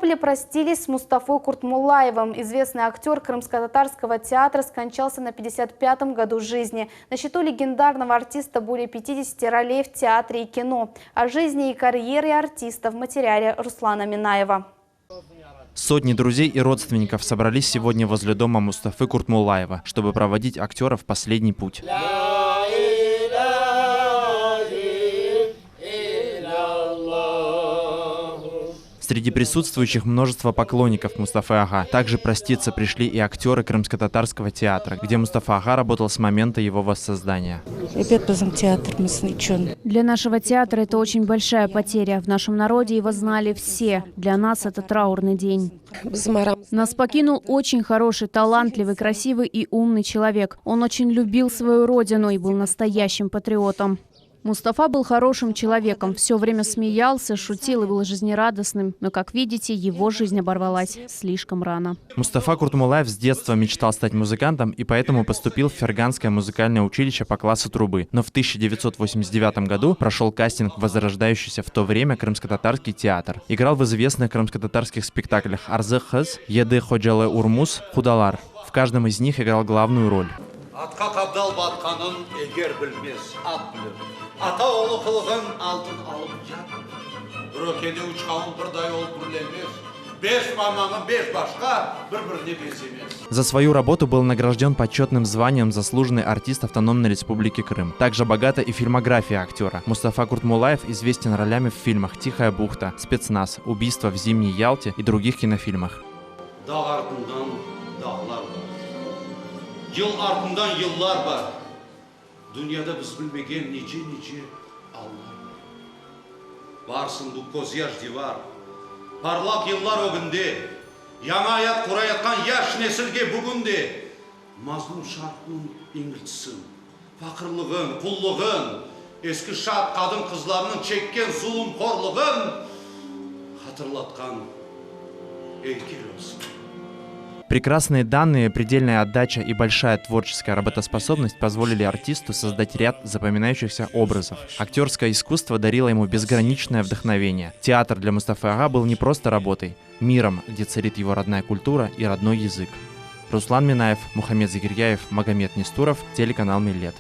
Севастополе простились с Мустафой Куртмуллаевым. Известный актер Крымско-татарского театра скончался на 55-м году жизни. На счету легендарного артиста более 50 ролей в театре и кино. О жизни и карьере артиста в материале Руслана Минаева. Сотни друзей и родственников собрались сегодня возле дома Мустафы Куртмуллаева, чтобы проводить актера в последний путь. Среди присутствующих множество поклонников Мустафы Ага. Также проститься пришли и актеры Крымско-татарского театра, где Мустафа Ага работал с момента его воссоздания. Для нашего театра это очень большая потеря. В нашем народе его знали все. Для нас это траурный день. Нас покинул очень хороший, талантливый, красивый и умный человек. Он очень любил свою родину и был настоящим патриотом. Мустафа был хорошим человеком, все время смеялся, шутил и был жизнерадостным. Но, как видите, его жизнь оборвалась слишком рано. Мустафа Куртмуллаев с детства мечтал стать музыкантом и поэтому поступил в Ферганское музыкальное училище по классу трубы. Но в 1989 году прошел кастинг в возрождающийся в то время Крымско-татарский театр. Играл в известных крымско-татарских спектаклях «Арзы Хыз», «Еды Ходжалы Урмус», «Худалар». В каждом из них играл главную роль. Ата олы қылығын алтын алып жат. Рөкеде ұшқауын бірдай ол бүрлемес. Бес мамаңы бес башқа, бір-біріне бес емес. За свою работу был награжден почетным званием «Заслуженный артист Автономной Республики Крым». Также богата и фильмография актера. Мустафа Куртмуллаев известен ролями в фильмах «Тихая бухта», «Спецназ», «Убийство в Зимней Ялте» и других кинофильмах. Дağ артından dağlar var. Yıl артından yıllar var. Dünyada biz bilmegen nice Allah var. Varsın bu kozyaj divar. Parlak yıllar o günde. Yana hayat kurayatkan yaş nesilge bugün de. Mazlum şarkının ingiltsin. Fakirliğin, kulluğun. Eski şart kadın kızlarının çekken zulüm korluğun. Hatırlatkan elker olsun. Прекрасные данные, предельная отдача и большая творческая работоспособность позволили артисту создать ряд запоминающихся образов. Актерское искусство дарило ему безграничное вдохновение. Театр для Мустафы Ага был не просто работой, миром, где царит его родная культура и родной язык. Руслан Минаев, Мухаммед Загирьяев, Магомед Нестуров, телеканал Миллет.